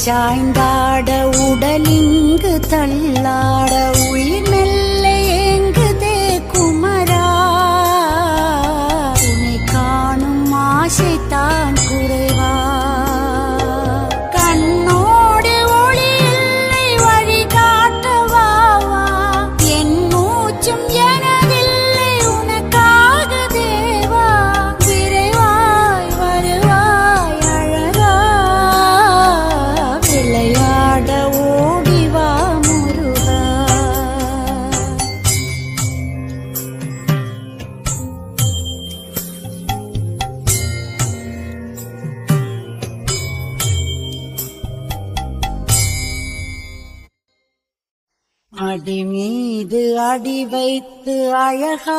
சாய்ந்தாட உடலிங்கு தள்ளாட உயிர் மெல்ல ஏங்குதே குமரா உன்னை காணும் ஆசைத்தான் குறைவா கண்ணோடு ஒளி இல்லை வழி காட்டவாவா என் மூச்சும் எனதில்லை உனக்காக தேவா விரைவாய் வருவாய் அழகா விளையாட ஓடிவா முருகா அடி மீது அடி வைத்து அழகா